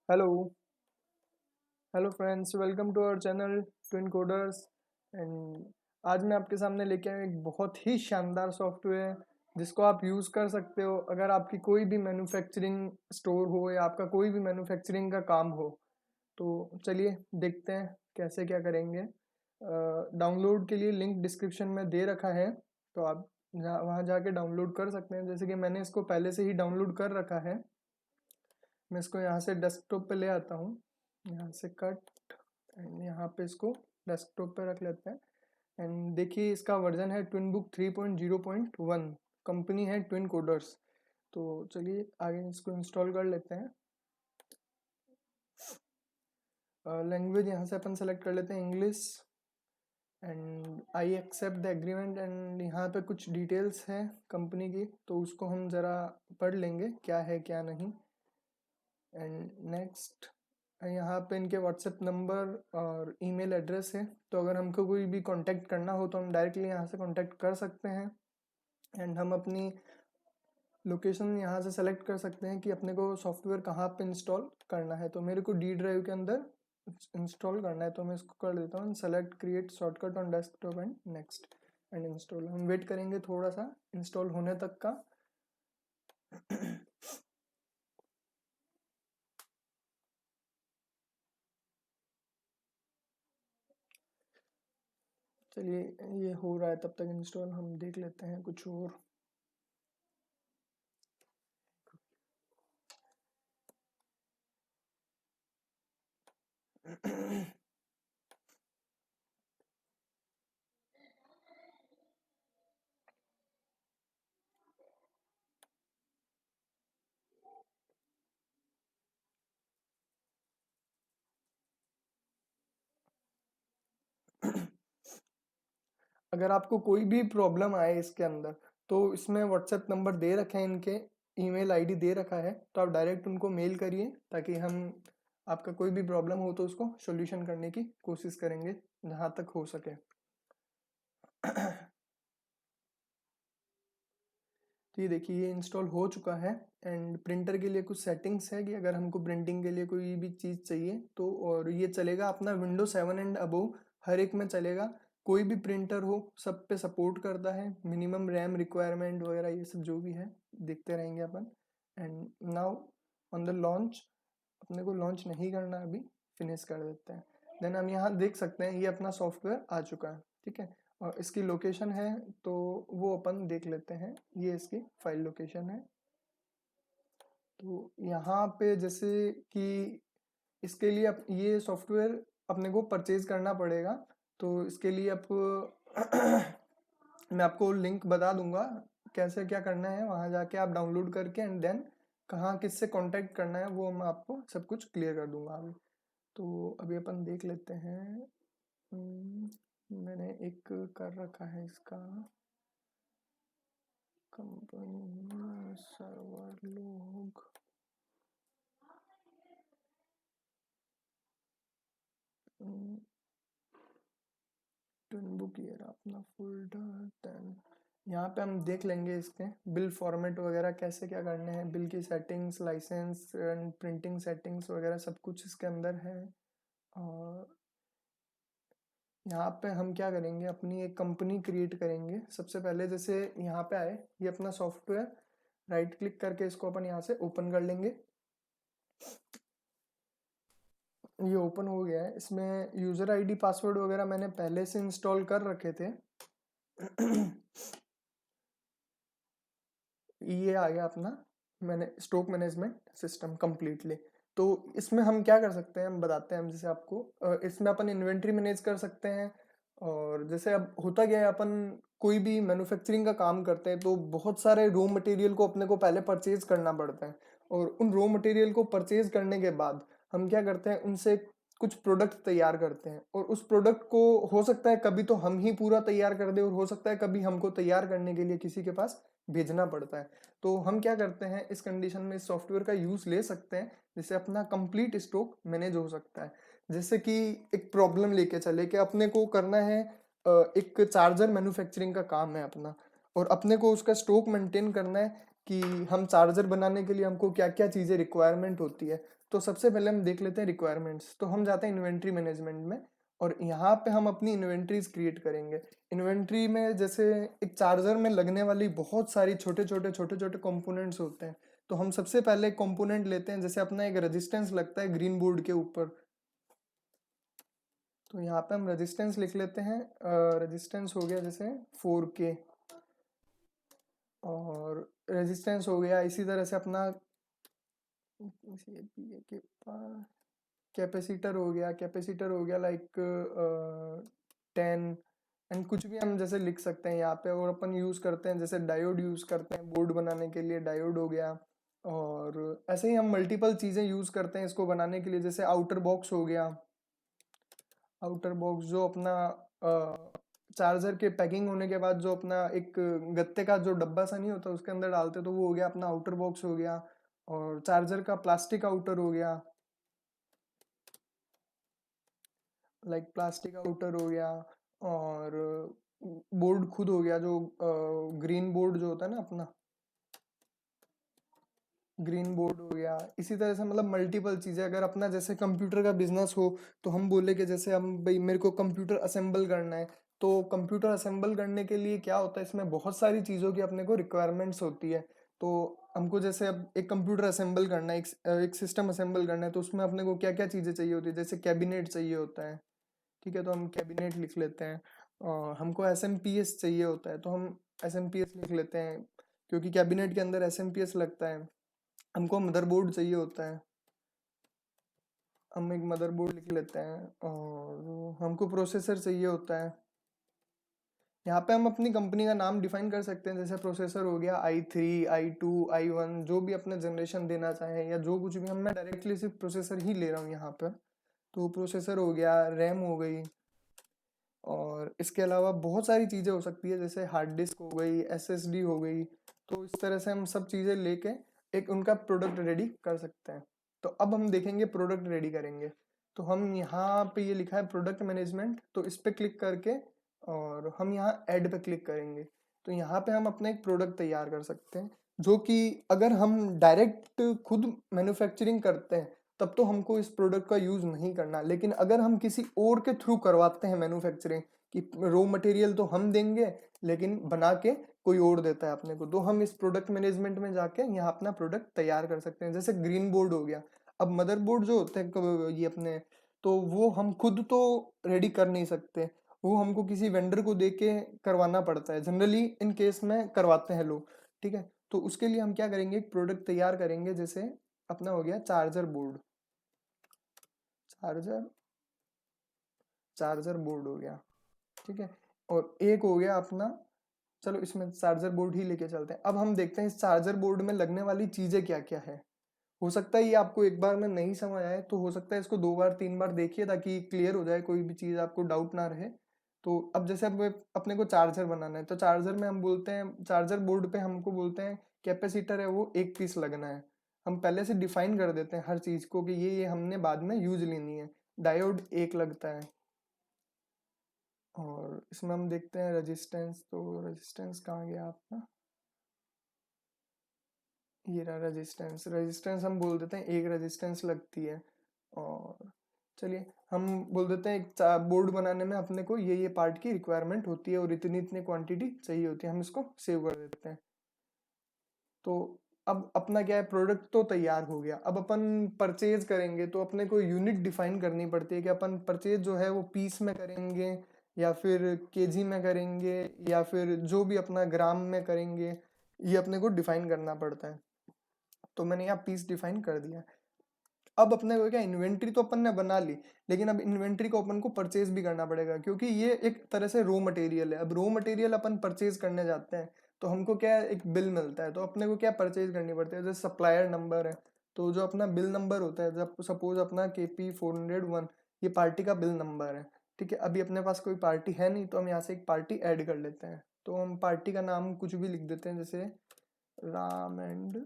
Hello hello friends, welcome to our channel twin coders. And आज मैं आपके सामने लेके आया हूँ एक बहुत ही शानदार सॉफ्टवेयर जिसको आप यूज़ कर सकते हो अगर आपकी कोई भी मैन्युफैक्चरिंग स्टोर हो या आपका कोई भी मैन्युफैक्चरिंग का काम हो। तो चलिए देखते हैं कैसे क्या करेंगे। डाउनलोड के लिए लिंक डिस्क्रिप्शन में दे रखा है, तो आप वहाँ जाके डाउनलोड कर सकते हैं। जैसे कि मैंने इसको पहले से ही डाउनलोड कर रखा है। मैं इसको यहाँ से डेस्कटॉप पे ले आता हूँ, यहाँ से कट एंड यहाँ पे इसको डेस्कटॉप पे रख लेते हैं। एंड देखिए इसका वर्जन है ट्विन बुक 3.0.1, कंपनी है ट्विन कोडर्स। तो चलिए आगे इसको इंस्टॉल कर लेते हैं। लैंग्वेज यहाँ से अपन सेलेक्ट कर लेते हैं English and I accept the agreement. And यहाँ पे कुछ डिटेल्स है कंपनी की, तो उसको हम ज़रा पढ़ लेंगे क्या है क्या नहीं। एंड नेक्स्ट, यहाँ पे इनके व्हाट्सएप नंबर और ईमेल एड्रेस है, तो अगर हमको कोई भी कांटेक्ट करना हो तो हम डायरेक्टली यहाँ से कांटेक्ट कर सकते हैं। एंड हम अपनी लोकेशन यहाँ से सेलेक्ट कर सकते हैं कि अपने को सॉफ्टवेयर कहाँ पे इंस्टॉल करना है। तो मेरे को डी ड्राइव के अंदर इंस्टॉल करना है, तो मैं इसको कर देता हूँ select create shortcut on desktop and next and install. हम वेट करेंगे थोड़ा सा इंस्टॉल होने तक का। चलिए ये हो रहा है, तब तक इंस्टॉल हम देख लेते हैं कुछ और। अगर आपको कोई भी प्रॉब्लम आए इसके अंदर, तो इसमें व्हाट्सएप नंबर दे रखे हैं इनके, ईमेल आईडी दे रखा है, तो आप डायरेक्ट उनको मेल करिए ताकि हम आपका कोई भी प्रॉब्लम हो तो उसको सॉल्यूशन करने की कोशिश करेंगे जहाँ तक हो सके। तो ये देखिए ये इंस्टॉल हो चुका है। एंड प्रिंटर के लिए कुछ सेटिंग्स है कि अगर हमको प्रिंटिंग के लिए कोई भी चीज़ चाहिए तो, और ये चलेगा अपना विंडो 7 एंड अबव, हर एक में चलेगा। कोई भी प्रिंटर हो सब पे सपोर्ट करता है। मिनिमम रैम रिक्वायरमेंट वगैरह ये सब जो भी है देखते रहेंगे अपन। And now on the launch, अपने को लॉन्च नहीं करना अभी, फिनिश कर देते हैं। देन हम यहाँ देख सकते हैं ये अपना सॉफ्टवेयर आ चुका है, ठीक है। और इसकी लोकेशन है तो वो अपन देख लेते हैं। ये इसकी फाइल लोकेशन है। तो यहाँ पे जैसे कि इसके लिए ये सॉफ्टवेयर अपने को परचेज करना पड़ेगा। तो इसके लिए आप मैं आपको लिंक बता दूंगा कैसे क्या करना है, वहां जाके आप डाउनलोड करके एंड देन कहाँ किससे कांटेक्ट करना है वो मैं आपको सब कुछ क्लियर कर दूंगा अभी। तो अभी अपन देख लेते हैं। मैंने एक कर रखा है इसका, कंपनी सर्वर लोग, ट्विन बुक, ये रहा अपना फोल्डर। देन यहाँ पे हम देख लेंगे इसके बिल फॉर्मेट वगैरह कैसे क्या करने हैं, बिल की settings, license and printing settings वगैरह सब कुछ इसके अंदर है। और यहाँ पे हम क्या करेंगे, अपनी एक कंपनी क्रिएट करेंगे सबसे पहले। जैसे यहाँ पे आए ये अपना सॉफ्टवेयर, राइट क्लिक करके इसको अपन यहाँ से ओपन कर लेंगे। ये ओपन हो गया है। इसमें यूजर आईडी पासवर्ड वगैरह मैंने पहले से इंस्टॉल कर रखे थे। ये आ गया अपना मैंने स्टॉक मैनेजमेंट सिस्टम कंप्लीटली। तो इसमें हम क्या कर सकते हैं हम बताते हैं हम, जैसे आपको इसमें अपन इन्वेंट्री मैनेज कर सकते हैं। और जैसे अब होता गया है, अपन कोई भी मैन्युफैक्चरिंग का काम करते हैं तो बहुत सारे रॉ मटेरियल को अपने को पहले परचेज करना पड़ता है। और उन रॉ मटेरियल को परचेज करने के बाद हम क्या करते हैं, उनसे कुछ प्रोडक्ट तैयार करते हैं। और उस प्रोडक्ट को हो सकता है कभी तो हम ही पूरा तैयार कर दे, और हो सकता है कभी हमको तैयार करने के लिए किसी के पास भेजना पड़ता है। तो हम क्या करते हैं इस कंडीशन में इस सॉफ्टवेयर का यूज ले सकते हैं, जिससे अपना कंप्लीट स्टॉक मैनेज हो सकता है। जैसे कि एक प्रॉब्लम लेके चले कि अपने को करना है, एक चार्जर मैन्युफैक्चरिंग का काम है अपना, और अपने को उसका स्टॉक मेंटेन करना है कि हम चार्जर बनाने के लिए हमको क्या क्या चीज़ें रिक्वायरमेंट होती है। तो सबसे पहले हम देख लेते हैं रिक्वायरमेंट्स। तो हम जाते हैं इन्वेंट्री मैनेजमेंट में और यहाँ पे हम अपनी इन्वेंट्रीज क्रिएट करेंगे। इन्वेंट्री में जैसे एक चार्जर में लगने वाली बहुत सारी छोटे छोटे कंपोनेंट्स होते हैं। तो हम सबसे पहले एक कंपोनेंट लेते हैं, जैसे अपना एक रेजिस्टेंस लगता है ग्रीन बोर्ड के ऊपर। तो यहाँ पे हम रेजिस्टेंस लिख लेते हैं। रेजिस्टेंस हो गया जैसे 4K, और रेजिस्टेंस हो गया इसी तरह से अपना कैपेसिटर हो गया लाइक 10, एंड कुछ भी हम जैसे लिख सकते हैं यहाँ पे। और अपन यूज़ करते हैं जैसे डायोड यूज़ करते हैं बोर्ड बनाने के लिए, डायोड हो गया। और ऐसे ही हम मल्टीपल चीज़ें यूज़ करते हैं इसको बनाने के लिए, जैसे आउटर बॉक्स हो गया। आउटर बॉक्स जो अपना चार्जर के पैकिंग होने के बाद जो अपना एक गत्ते का जो डब्बा सा नहीं होता उसके अंदर डालते, तो वो हो गया अपना आउटर बॉक्स हो गया। और चार्जर का प्लास्टिक आउटर हो गया, लाइक प्लास्टिक आउटर हो गया। और बोर्ड खुद हो गया, जो ग्रीन बोर्ड जो होता है ना अपना, ग्रीन बोर्ड हो गया। इसी तरह से मतलब मल्टीपल चीज़ें। अगर अपना जैसे कंप्यूटर का बिजनेस हो तो हम बोले कि जैसे हम भाई मेरे को कंप्यूटर असेंबल करना है, तो कंप्यूटर असेंबल करने के लिए क्या होता है, इसमें बहुत सारी चीज़ों की अपने को रिक्वायरमेंट्स होती है। तो हमको जैसे अब एक कंप्यूटर असेंबल करना है, एक सिस्टम असेंबल करना है, तो उसमें अपने को क्या क्या चीज़ें चाहिए होती है, जैसे कैबिनेट चाहिए होता है। ठीक है, तो हम कैबिनेट लिख लेते हैं। और हमको एस एम पी एस चाहिए होता है, तो हम एस एम पी एस लिख लेते हैं, क्योंकि कैबिनेट के अंदर एस एम पी एस लगता है। हमको मदरबोर्ड चाहिए होता है, हम एक मदरबोर्ड लिख लेते हैं। और हमको प्रोसेसर चाहिए होता है। यहाँ पे हम अपनी कंपनी का नाम डिफाइन कर सकते हैं, जैसे प्रोसेसर हो गया i3, i2, i1, जो भी अपने जनरेशन देना चाहें या जो कुछ भी। हम मैं डायरेक्टली सिर्फ प्रोसेसर ही ले रहा हूँ यहाँ पर। तो प्रोसेसर हो गया, रैम हो गई, और इसके अलावा बहुत सारी चीज़ें हो सकती है, जैसे हार्ड डिस्क हो गई, एसएसडी हो गई। तो इस तरह से हम सब चीज़ें लेके एक उनका प्रोडक्ट रेडी कर सकते हैं। तो अब हम देखेंगे प्रोडक्ट रेडी करेंगे। तो हम यहाँ पे ये लिखा है प्रोडक्ट मैनेजमेंट, तो इस पे क्लिक करके और हम यहाँ ऐड पे क्लिक करेंगे। तो यहाँ पे हम अपना एक प्रोडक्ट तैयार कर सकते हैं, जो कि अगर हम डायरेक्ट खुद मैन्युफैक्चरिंग करते हैं तब तो हमको इस प्रोडक्ट का यूज नहीं करना। लेकिन अगर हम किसी और के थ्रू करवाते हैं मैन्युफैक्चरिंग, कि रॉ मटेरियल तो हम देंगे लेकिन बना के कोई और देता है अपने को, तो हम इस प्रोडक्ट मैनेजमेंट में जाके यहाँ अपना प्रोडक्ट तैयार कर सकते हैं। जैसे ग्रीन बोर्ड हो गया। अब मदरबोर्ड जो होते हैं ये अपने, तो वो हम खुद तो रेडी कर नहीं सकते, वो हमको किसी वेंडर को दे के करवाना पड़ता है। जनरली इन केस में करवाते हैं लोग। ठीक है, तो उसके लिए हम क्या करेंगे, एक प्रोडक्ट तैयार करेंगे। जैसे अपना हो गया charger board, charger charger board हो गया। ठीक है, और एक हो गया अपना, चलो इसमें चार्जर बोर्ड ही लेके चलते हैं। अब हम देखते हैं इस चार्जर बोर्ड में लगने वाली चीजें क्या क्या है। हो सकता है ये आपको एक बार में नहीं समझ आए, तो हो सकता है इसको 2 बार 3 बार देखिए ताकि क्लियर हो जाए, कोई भी चीज आपको डाउट ना रहे। तो अब जैसे अब अपने को चार्जर बनाना है, तो चार्जर में हम बोलते हैं, चार्जर बोर्ड पे हमको बोलते हैं कैपेसिटर है वो 1 पीस लगना है। हम पहले से डिफाइन कर देते हैं हर चीज को कि ये हमने बाद में यूज लेनी है। डायोड एक लगता है। और इसमें हम देखते हैं रेजिस्टेंस, तो रेजिस्टेंस कहाँ गया आपका, ये रहा रेजिस्टेंस। रेजिस्टेंस हम बोल देते हैं एक रेजिस्टेंस लगती है। और चलिए हम बोल देते हैं एक बोर्ड बनाने में अपने को ये पार्ट की रिक्वायरमेंट होती है और इतनी इतनी क्वांटिटी चाहिए होती है, हम इसको सेव कर देते हैं। तो अब अपना क्या है, प्रोडक्ट तो तैयार हो गया। अब अपन परचेज करेंगे तो अपने को यूनिट डिफाइन करनी पड़ती है कि अपन परचेज जो है वो पीस में करेंगे या फिर केजी में करेंगे या फिर जो भी अपना ग्राम में करेंगे, ये अपने को डिफाइन करना पड़ता है। तो मैंने यहाँ पीस डिफाइन कर दिया। अब अपने को क्या, इन्वेंट्री तो अपन ने बना ली, लेकिन अब इन्वेंट्री को अपन को परचेज भी करना पड़ेगा, क्योंकि ये एक तरह से रॉ मटेरियल है। अब रॉ मटेरियल अपन परचेज करने जाते हैं तो हमको क्या है, एक बिल मिलता है, तो अपने को क्या परचेज करनी पड़ती है। जैसे सप्लायर नंबर है, तो जो अपना बिल नंबर होता है, जब सपोज अपना KP401 ये पार्टी का बिल नंबर है। ठीक है, अभी अपने पास कोई पार्टी है नहीं, तो हम यहाँ से एक पार्टी ऐड कर लेते हैं। तो हम पार्टी का नाम कुछ भी लिख देते हैं, जैसे Ram and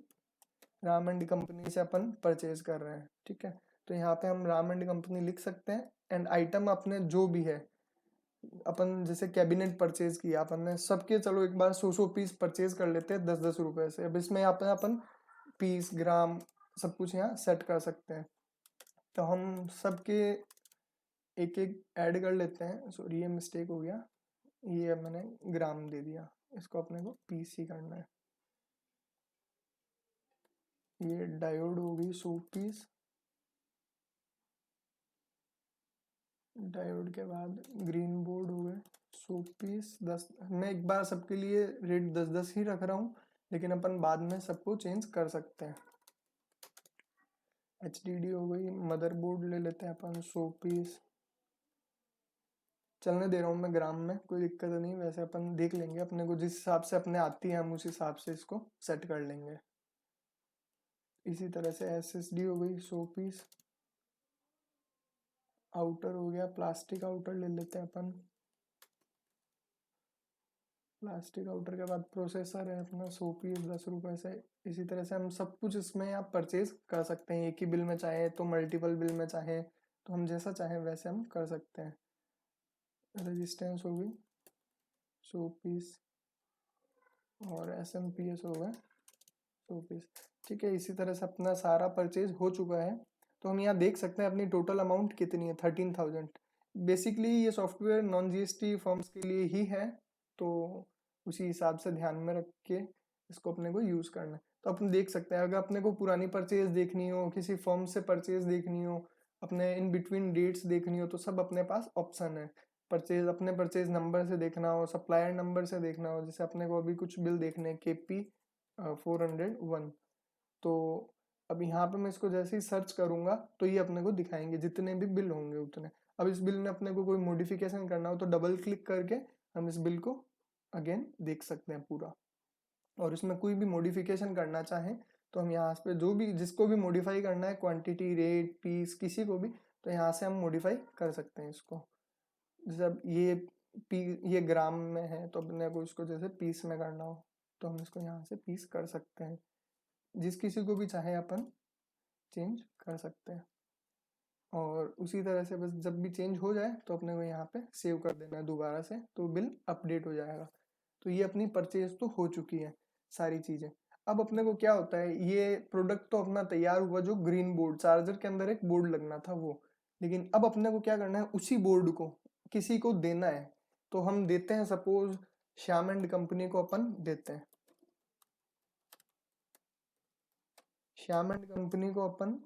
Ram and company से अपन परचेज कर रहे हैं। ठीक है, तो यहाँ पे हम राम एंड कंपनी लिख सकते हैं। एंड आइटम अपने जो भी है, अपन जैसे कैबिनेट परचेज किया अपन ने सबके, चलो एक बार 100 पीस परचेज कर लेते हैं 10-10 रुपए से। अब इसमें यहाँ पे अपन पीस, ग्राम, सब कुछ यहाँ सेट कर सकते हैं। तो हम सबके एक एक ऐड कर लेते हैं। सॉरी ये मिस्टेक हो गया, ये मैंने ग्राम दे दिया, इसको अपने को पीस ही करना है। ये डायोड होगी 100 पीस, डायोड के बाद ग्रीन बोर्ड हो गए 100 पीस 10। मैं एक बार सबके लिए रेट 10-10 ही रख रहा हूँ, लेकिन अपन बाद में सबको चेंज कर सकते हैं। HDD हो गई, मदरबोर्ड ले लेते हैं अपन 100 पीस, चलने दे रहा हूँ मैं ग्राम में, कोई दिक्कत नहीं। वैसे अपन देख लेंगे, अपने को जिस हिसाब से अपने आती है हम उस हिसाब से इसको सेट कर लेंगे। इसी तरह से SSD हो गई 100 पीस, आउटर हो गया, प्लास्टिक आउटर ले लेते हैं अपन। प्लास्टिक आउटर के बाद प्रोसेसर है अपना 100 पीस 10 रुपए से। इसी तरह से हम सब कुछ इसमें आप परचेज कर सकते हैं, एक ही बिल में चाहे तो मल्टीपल बिल में चाहे तो हम जैसा चाहें वैसे हम कर सकते हैं। रेजिस्टेंस हो गई 100 पीस और SMPS हो गए 100 पीस। ठीक है, इसी तरह से अपना सारा परचेज हो चुका है। तो हम यहाँ देख सकते हैं अपनी टोटल अमाउंट कितनी है, 13,000। बेसिकली ये सॉफ्टवेयर नॉन GST फर्म्स के लिए ही है, तो उसी हिसाब से ध्यान में रख के इसको अपने को यूज़ करना है। तो अपन देख सकते हैं, अगर अपने को पुरानी परचेज देखनी हो, किसी फर्म से परचेज देखनी हो, अपने इन बिटवीन डेट्स देखनी हो, तो सब अपने पास ऑप्शन है। परचेज अपने परचेज नंबर से देखना हो, सप्लायर नंबर से देखना हो, जैसे अपने को अभी कुछ बिल देखने हैं KP 401, तो अब यहाँ पे मैं इसको जैसे ही सर्च करूंगा तो ये अपने को दिखाएंगे जितने भी बिल होंगे उतने। अब इस बिल में अपने को कोई मॉडिफिकेशन करना हो तो डबल क्लिक करके हम इस बिल को अगेन देख सकते हैं पूरा। और इसमें कोई भी मॉडिफिकेशन करना चाहें तो हम यहाँ पे जो भी जिसको भी मॉडिफाई करना है, क्वांटिटी, रेट, पीस, किसी को भी, तो यहाँ से हम मॉडिफाई कर सकते हैं इसको। जैसे अब ये ग्राम में है तो अपने को इसको जैसे पीस में करना हो तो हम इसको यहाँ से पीस कर सकते हैं। जिस किसी को भी चाहे अपन चेंज कर सकते हैं। और उसी तरह से बस जब भी चेंज हो जाए तो अपने को यहाँ पे सेव कर देना है दोबारा से, तो बिल अपडेट हो जाएगा। तो ये अपनी परचेज तो हो चुकी है सारी चीजें। अब अपने को क्या होता है, ये प्रोडक्ट तो अपना तैयार हुआ, जो ग्रीन बोर्ड, चार्जर के अंदर एक बोर्ड लगना था वो, लेकिन अब अपने को क्या करना है, उसी बोर्ड को किसी को देना है। तो हम देते हैं, सपोज श्याम एंड कंपनी को अपन देते हैं, श्याम एंड कंपनी को अपन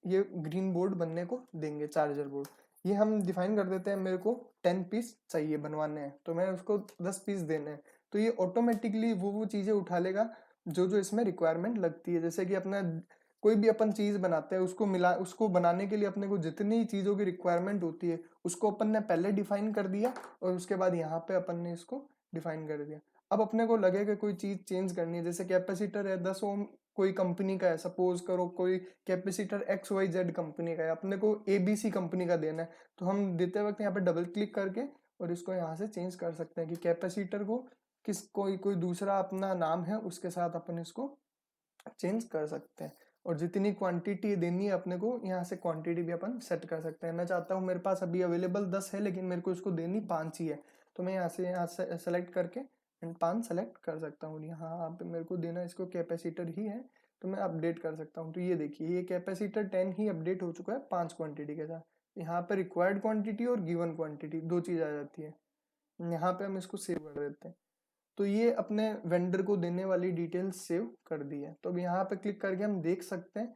ये ग्रीन बोर्ड बनने को देंगे, चार्जर बोर्ड। ये हम डिफाइन कर देते हैं, मेरे को 10 पीस चाहिए बनवाने हैं तो मैं उसको 10 पीस देने हैं। तो ये ऑटोमेटिकली वो चीजें उठा लेगा जो जो इसमें रिक्वायरमेंट लगती है। जैसे कि अपना कोई भी अपन चीज बनाते हैं, उसको बनाने के लिए अपने को जितनी चीजों की रिक्वायरमेंट होती है उसको अपन ने पहले डिफाइन कर दिया और उसके बाद यहाँ पे अपन ने इसको डिफाइन कर दिया। अब अपने को लगे कि कोई चीज चेंज करनी है, जैसे कैपेसिटर है 10 ओम कोई कंपनी का है, सपोज करो कोई कैपेसिटर XYZ कंपनी का है, अपने को ABC कंपनी का देना है, तो हम देते वक्त यहाँ पे डबल क्लिक करके और इसको यहाँ से चेंज कर सकते हैं कि कैपेसिटर को कोई दूसरा अपना नाम है उसके साथ अपन इसको चेंज कर सकते हैं। और जितनी क्वांटिटी देनी है अपने को, यहाँ से क्वांटिटी भी अपन सेट कर सकते हैं। मैं चाहता हूँ मेरे पास अभी अवेलेबल 10 है लेकिन मेरे को इसको देनी 5 ही है, तो मैं यहाँ से सेलेक्ट करके 5 सेलेक्ट कर सकता हूँ। यहाँ पे मेरे को देना इसको कैपेसिटर ही है तो मैं अपडेट कर सकता हूँ। तो ये देखिए, ये कैपेसिटर 10 ही अपडेट हो चुका है 5 क्वांटिटी के साथ। यहाँ पे रिक्वायर्ड क्वांटिटी और गिवन क्वांटिटी दो चीज आ जाती है। यहाँ पे हम इसको सेव कर देते हैं। तो ये अपने वेंडर को देने वाली डिटेल्स सेव कर दी है। तो अब यहाँ पे क्लिक करके हम देख सकते हैं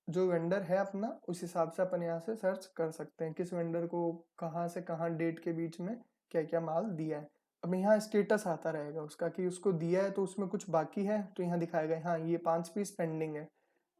जो वेंडर है अपना, उस हिसाब से अपन यहाँ से सर्च कर सकते हैं किस वेंडर को कहाँ से कहाँ डेट के बीच में क्या क्या माल दिया है। अब यहाँ स्टेटस आता रहेगा उसका कि उसको दिया है तो उसमें कुछ बाकी है तो यहाँ दिखाएगा हाँ ये 5 पीस पेंडिंग है।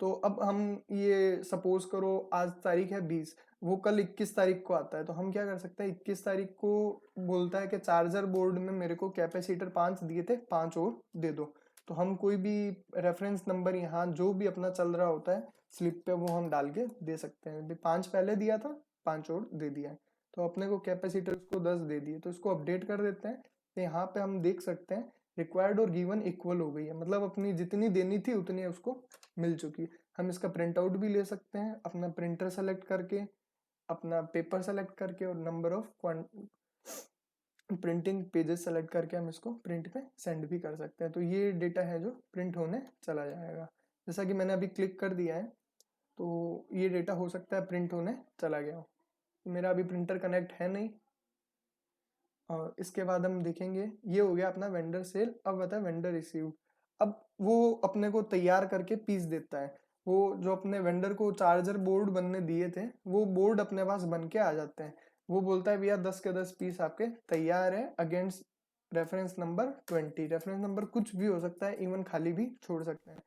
तो अब हम ये सपोज करो आज तारीख है 20, वो कल 21 तारीख को आता है, तो हम क्या कर सकते हैं 21 तारीख को बोलता है कि चार्जर बोर्ड में मेरे को कैपेसिटर 5 दिए थे, 5 और दे दो। तो हम कोई भी रेफरेंस नंबर यहाँ जो भी अपना चल रहा होता है स्लिप पे वो हम डाल के दे सकते हैं। 5 पहले दिया था, 5 और दे दिया है, तो अपने को कैपेसिटर उसको 10 दे दिए, तो इसको अपडेट कर देते हैं। तो यहाँ पे हम देख सकते हैं रिक्वायर्ड और गिवन इक्वल हो गई है, मतलब अपनी जितनी देनी थी उतनी उसको मिल चुकी है। हम इसका प्रिंट आउट भी ले सकते हैं, अपना प्रिंटर सेलेक्ट करके अपना पेपर सेलेक्ट करके और number of printing pages select करके हम इसको प्रिंट पे सेंड भी कर सकते हैं। तो ये डेटा है जो प्रिंट होने चला जाएगा। जैसा कि मैंने अभी क्लिक कर दिया है तो ये डेटा हो सकता है प्रिंट होने चला गया हो। मेरा अभी प्रिंटर कनेक्ट है नहीं। और इसके बाद हम देखेंगे, ये हो गया अपना वेंडर सेल। अब बता वेंडर रिसीव। अब वो अपने को तैयार करके पीस देता है। वो जो अपने वेंडर को चार्जर बोर्ड बनने दिए थे वो बोर्ड अपने पास बन के आ जाते हैं। वो बोलता है भैया 10 के 10 पीस आपके तैयार है against reference number 20। Reference number कुछ भी हो सकता है, इवन खाली भी छोड़ सकते हैं।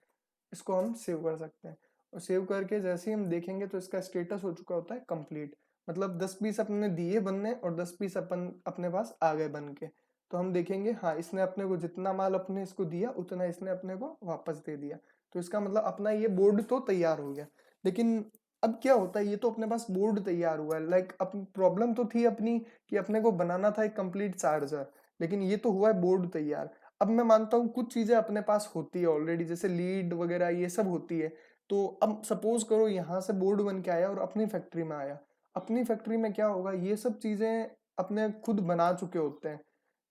इसको हम सेव कर सकते हैं और सेव करके जैसे ही हम देखेंगे तो इसका स्टेटस हो चुका होता है कंप्लीट। मतलब 10 पीस अपने दिए बनने और 10 पीस अपन अपने पास आ गए बन के। तो हम देखेंगे हाँ इसने अपने को जितना माल अपने इसको दिया उतना इसने अपने को वापस दे दिया। तो इसका मतलब अपना ये बोर्ड तो तैयार हो गया। लेकिन अब क्या होता है, ये तो अपने पास बोर्ड तैयार हुआ है, लाइक अब प्रॉब्लम तो थी अपनी कि अपने को बनाना था एक कंप्लीट चार्जर, लेकिन ये तो हुआ है बोर्ड तैयार। अब मैं मानता हूँ कुछ चीजें अपने पास होती है ऑलरेडी, जैसे लीड वगैरह ये सब होती है। तो अब सपोज करो यहाँ से बोर्ड बन के आया और अपनी फैक्ट्री में आया। अपनी फैक्ट्री में क्या होगा, ये सब चीजें अपने खुद बना चुके होते हैं।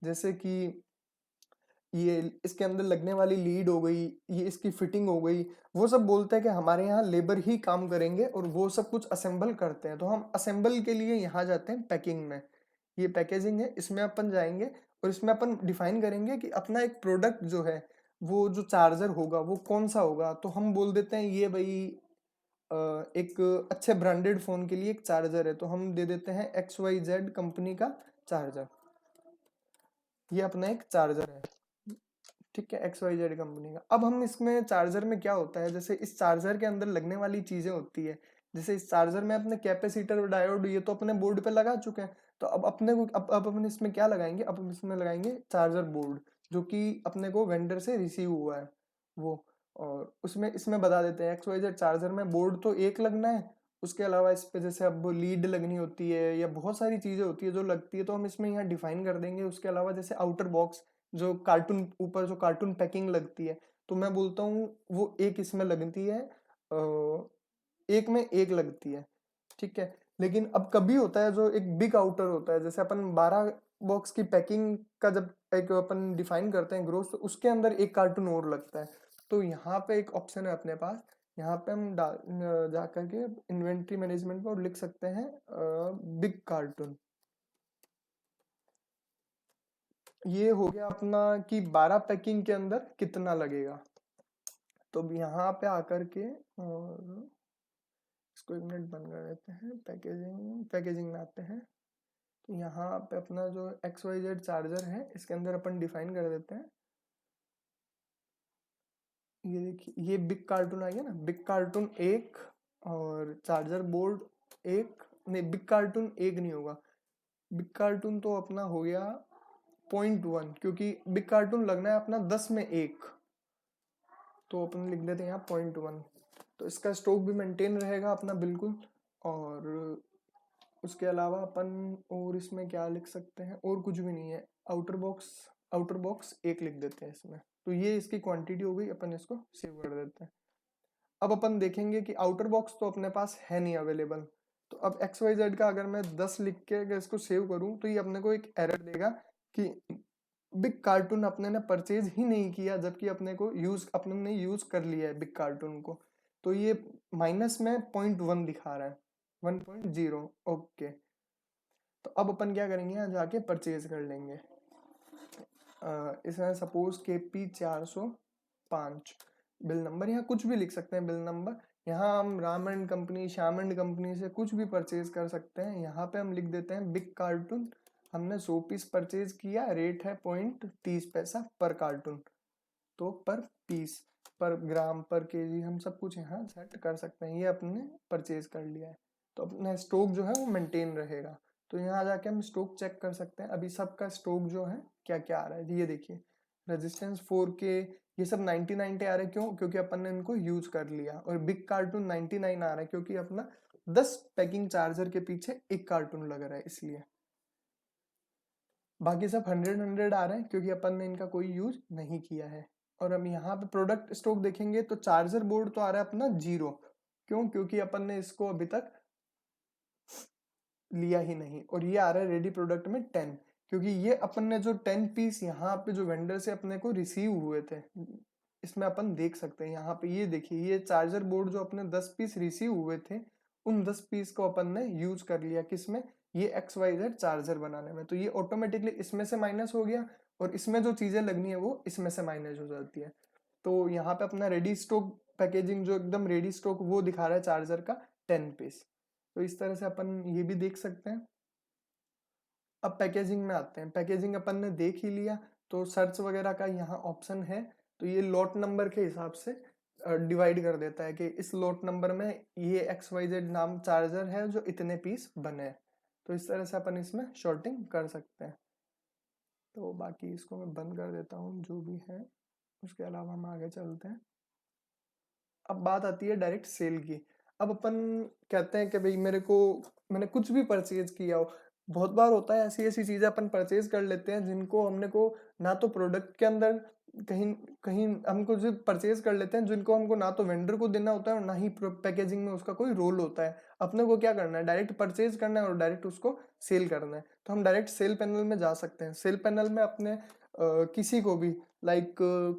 जैसे कि ये इसके अंदर लगने वाली लीड हो गई, ये इसकी फिटिंग हो गई। वो सब बोलते हैं कि हमारे यहाँ लेबर ही काम करेंगे और वो सब कुछ असेंबल करते हैं। तो हम असेंबल के लिए यहाँ जाते हैं पैकिंग में। ये पैकेजिंग है, इसमें अपन जाएंगे और इसमें अपन डिफाइन करेंगे कि अपना एक प्रोडक्ट जो है वो जो चार्जर होगा वो कौन सा होगा। तो हम बोल देते हैं ये भाई एक अच्छे ब्रांडेड फोन के लिए एक चार्जर है, तो हम दे देते हैं XYZ कंपनी का चार्जर। ये अपना एक चार्जर है, ठीक है, XYZ कंपनी का। अब हम इसमें चार्जर में क्या होता है, जैसे इस चार्जर के अंदर लगने वाली चीजें होती है। जैसे इस चार्जर में अपने कैपेसिटर और डायोड ये तो अपने बोर्ड पे लगा चुके हैं। तो अब अपने को अब अपन इसमें क्या लगाएंगे, अब हम इसमें लगाएंगे चार्जर बोर्ड जो कि अपने को वेंडर से रिसीव हुआ है वो। और उसमें इसमें बता देते हैं XYZ चार्जर में बोर्ड तो एक लगना है, उसके अलावा इस पे जैसे अब लीड लगनी होती है या बहुत सारी चीजें होती है जो लगती है, तो हम इसमें यहाँ डिफाइन कर देंगे। उसके अलावा जैसे आउटर बॉक्स जो कार्टून ऊपर जो कार्टून पैकिंग लगती है, तो मैं बोलता हूँ वो एक इसमें लगती है, एक में एक लगती है, ठीक है। लेकिन अब कभी होता है जो एक बिग आउटर होता है, जैसे अपन 12 बॉक्स की पैकिंग का जब एक अपन डिफाइन करते हैं ग्रोथ, तो उसके अंदर एक कार्टून और लगता है। तो यहाँ पे एक ऑप्शन है अपने पास, यहाँ पे हम जा करके इन्वेंट्री मैनेजमेंट में और लिख सकते हैं बिग कार्टून। ये हो गया अपना कि 12 पैकिंग के अंदर कितना लगेगा। तो अब यहाँ पे आकर के और इसको एक मिनट बंद कर देते हैं। पैकेजिंग में आते हैं। तो यहाँ पे अपना जो XYZ चार्जर है इसके अंदर अपन डिफाइन कर देते हैं। ये देखिए ये बिग कार्टून आ गया ना, बिग कार्टून एक और चार्जर बोर्ड एक। नहीं, बिग कार्टून एक नहीं होगा, बिग कार्टून तो अपना हो गया 0.1, क्योंकि बिग कार्टून लगना है अपना 10 में एक। तो अपन लिख देते हैं यहाँ 0.1। तो इसका स्टॉक भी मेंटेन रहेगा अपना बिल्कुल। और उसके अलावा अपन और इसमें क्या लिख सकते हैं, और कुछ भी नहीं है। आउटर बॉक्स एक लिख देते हैं इसमें। तो ये इसकी क्वांटिटी हो गई, अपन इसको सेव कर देते हैं। अब अपन देखेंगे कि आउटर बॉक्स तो अपने पास है नहीं अवेलेबल। तो अब XYZ का अगर मैं 10 लिख के अगर इसको सेव करूं तो ये अपने को एक एरर देगा कि बिग कार्टून अपने ने परचेज ही नहीं किया, जबकि अपने ने यूज कर लिया है बिग कार्टून को। तो ये माइनस में 0.1 दिखा रहा है, 1.0। ओके, तो अब अपन क्या करेंगे, यहाँ जाके परचेज कर लेंगे। इसमें सपोज KP 405 बिल नंबर, यहाँ कुछ भी लिख सकते हैं बिल नंबर। यहाँ हम Ram and company, Shyam and company से कुछ भी परचेज कर सकते हैं। यहाँ पे हम लिख देते हैं बिग कार्टून। हमने 100 पीस परचेज किया, रेट है 0.30 पर कार्टून। तो पर पीस, पर ग्राम, पर केजी हम सब कुछ यहाँ सेट कर सकते हैं। ये अपने परचेज कर लिया है, तो अपना स्टॉक जो है वो मेंटेन रहेगा। तो यहाँ जाके हम स्टॉक चेक कर सकते हैं अभी सबका स्टॉक जो है क्या क्या आ रहा है। ये देखिए रेजिस्टेंस 4K ये सब 99 आ रहे हैं, क्यों, क्योंकि अपन ने इनको यूज कर लिया। और बिग कार्टून 99 आ रहा है क्योंकि अपना 10 पैकिंग चार्जर के पीछे एक कार्टून लग रहा है इसलिए। बाकी सब 100 आ रहे हैं क्योंकि अपन ने इनका कोई यूज नहीं किया है। और हम यहाँ पे प्रोडक्ट स्टॉक देखेंगे तो चार्जर बोर्ड तो आ रहा है अपना 0। क्यों, क्योंकि अपन ने इसको अभी तक लिया ही नहीं, और ये आ रहा है रेडी प्रोडक्ट में 10, क्योंकि ये अपन ने जो 10 पीस यहाँ पे जो वेंडर से अपने को रिसीव हुए थे, इसमें अपन देख सकते हैं यहाँ पे, ये देखिए ये चार्जर बोर्ड जो अपने 10 पीस रिसीव हुए थे, उन 10 पीस को अपन ने यूज कर लिया किसमें, ये XYZ चार्जर बनाने में। तो ये ऑटोमेटिकली इसमें से माइनस हो गया, और इसमें जो चीजें लगनी है वो इसमें से माइनस हो जाती है। तो यहाँ पे अपना रेडी स्टॉक पैकेजिंग जो एकदम रेडी स्टॉक वो दिखा रहा है चार्जर का 10 पीस। तो इस तरह से अपन ये भी देख सकते हैं। अब पैकेजिंग में आते हैं। पैकेजिंग अपन ने देख ही लिया, तो सर्च वगैरह का यहाँ ऑप्शन है, तो ये लॉट नंबर के हिसाब से डिवाइड कर देता है कि इस लॉट नंबर में ये XYZ नाम चार्जर है जो इतने पीस बने हैं। तो इस तरह से अपन इसमें शॉर्टिंग कर सकते हैं। तो बाकी इसको मैं बंद कर देता हूँ जो भी है, उसके अलावा हम आगे चलते हैं। अब बात आती है डायरेक्ट सेल की। अब अपन कहते हैं कि भाई मैंने कुछ भी परचेज किया हो, बहुत बार होता है ऐसी ऐसी चीजें अपन परचेज कर लेते हैं जिनको हमने को ना तो प्रोडक्ट के अंदर कहीं कहीं हमको जो परचेज कर लेते हैं जिनको हमको ना तो वेंडर को देना होता है और ना ही पैकेजिंग में उसका कोई रोल होता है। अपने को क्या करना है, डायरेक्ट परचेज करना है और डायरेक्ट उसको सेल करना है। तो हम डायरेक्ट सेल पैनल में जा सकते हैं। सेल पैनल में अपने किसी को भी लाइक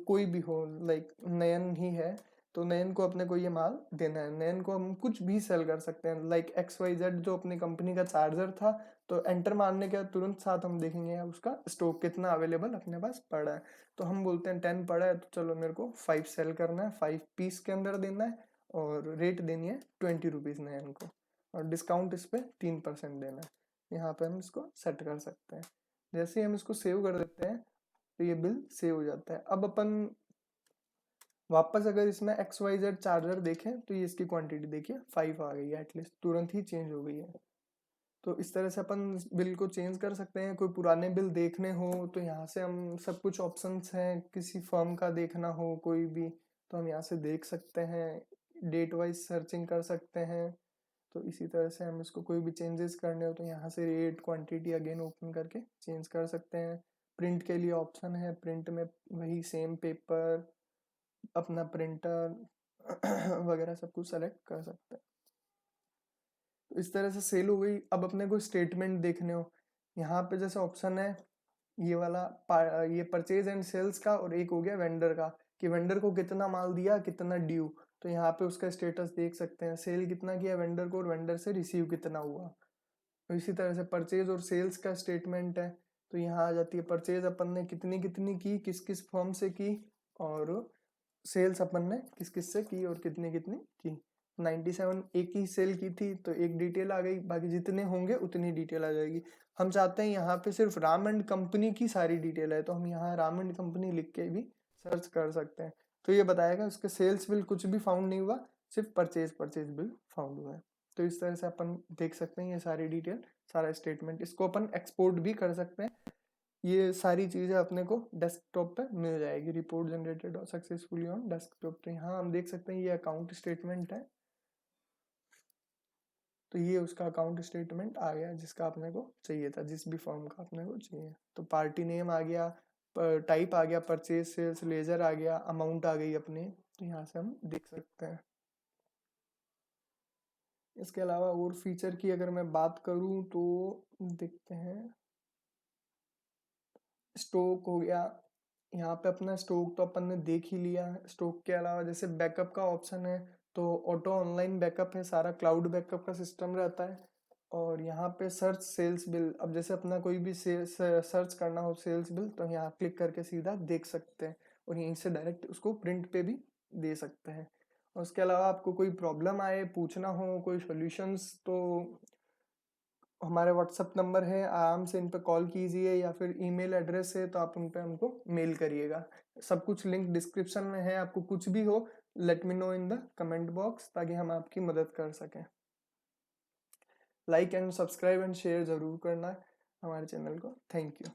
कोई भी हो, लाइक नयन ही है, तो नयन को अपने को ये माल देना है। नयन को हम कुछ भी सेल कर सकते हैं, लाइक XYZ जो अपनी कंपनी का चार्जर था, तो एंटर मारने के तुरंत साथ हम देखेंगे उसका स्टॉक कितना अवेलेबल अपने पास पड़ा है। तो हम बोलते हैं 10 पड़ा है, तो चलो मेरे को 5 सेल करना है, 5 पीस के अंदर देना है, और रेट देनी है 20 रुपीज नयन को, और डिस्काउंट इस पे 3% देना है। यहाँ पे हम इसको सेट कर सकते हैं। जैसे ही हम इसको सेव कर देते हैं तो ये बिल सेव हो जाता है। अब अपन वापस अगर इसमें XYZ चार्जर देखें तो ये इसकी क्वांटिटी देखिए 5 आ गई है, एटलीस्ट तुरंत ही चेंज हो गई है। तो इस तरह से अपन बिल को चेंज कर सकते हैं। कोई पुराने बिल देखने हो तो यहाँ से हम सब कुछ ऑप्शंस हैं, किसी फर्म का देखना हो कोई भी तो हम यहाँ से देख सकते हैं। डेट वाइज सर्चिंग कर सकते हैं। तो इसी तरह से हम इसको कोई भी चेंजेस करने हो तो यहाँ से रेट क्वांटिटी अगेन ओपन करके चेंज कर सकते हैं। प्रिंट के लिए ऑप्शन है, प्रिंट में वही सेम पेपर, अपना प्रिंटर वगैरह सब कुछ सेलेक्ट कर सकते हैं। तो इस तरह से सेल हो गई। अब अपने को स्टेटमेंट देखने हो, यहाँ पे जैसे ऑप्शन है ये वाला ये परचेज एंड सेल्स का, और एक हो गया वेंडर का कि वेंडर को कितना माल दिया, कितना ड्यू। तो यहाँ पे उसका स्टेटस देख सकते हैं, सेल कितना किया वेंडर को और वेंडर से रिसीव कितना हुआ। तो इसी तरह से परचेज और सेल्स का स्टेटमेंट है, तो यहाँ आ जाती है परचेज अपन ने कितनी कितनी की, किस किस फर्म से की, और सेल्स अपन ने किस किस से की और कितनी कितनी की। 97 एक ही सेल की थी तो एक डिटेल आ गई, बाकी जितने होंगे उतनी डिटेल आ जाएगी। हम चाहते हैं यहाँ पे सिर्फ राम एंड कंपनी की सारी डिटेल है, तो हम यहाँ राम एंड कंपनी लिख के भी सर्च कर सकते हैं। तो ये बताएगा उसके सेल्स बिल कुछ भी फाउंड नहीं हुआ, सिर्फ परचेज बिल फाउंड हुआ है। तो इस तरह से अपन देख सकते हैं ये सारी डिटेल, सारा स्टेटमेंट। इसको अपन एक्सपोर्ट भी कर सकते हैं। ये सारी चीजें अपने को डेस्कटॉप पे मिल जाएगी। Report generated successfully on desktop. तो यहाँ हम देख सकते हैं ये अकाउंट स्टेटमेंट है, तो ये उसका अकाउंट स्टेटमेंट आ गया जिसका अपने को चाहिए था, जिस भी फर्म का अपने को चाहिए। तो पार्टी नेम आ गया, टाइप आ गया, परचेज सेल्स लेजर आ गया, अमाउंट आ गई अपनी। तो यहाँ से हम देख सकते हैं। इसके अलावा और फीचर की अगर मैं बात करूं तो देखते हैं, स्टॉक हो गया। यहाँ पे अपना स्टॉक तो अपन ने देख ही लिया। स्टॉक के अलावा जैसे बैकअप का ऑप्शन है, तो ऑटो ऑनलाइन बैकअप है, सारा क्लाउड बैकअप का सिस्टम रहता है। और यहाँ पे सर्च सेल्स बिल, अब जैसे अपना कोई भी सर्च करना हो सेल्स बिल तो यहाँ क्लिक करके सीधा देख सकते हैं, और यहीं से डायरेक्ट उसको प्रिंट पे भी दे सकते हैं। और उसके अलावा आपको कोई प्रॉब्लम आए, पूछना हो कोई सॉल्यूशंस, तो हमारे व्हाट्सअप नंबर है, आराम से इन पे कॉल कीजिए, या फिर ईमेल एड्रेस है तो आप उन पे हमको मेल करिएगा। सब कुछ लिंक डिस्क्रिप्शन में है। आपको कुछ भी हो let me know in the comment box, ताकि हम आपकी मदद कर सकें। Like and subscribe and share जरूर करना हमारे चैनल को। Thank you.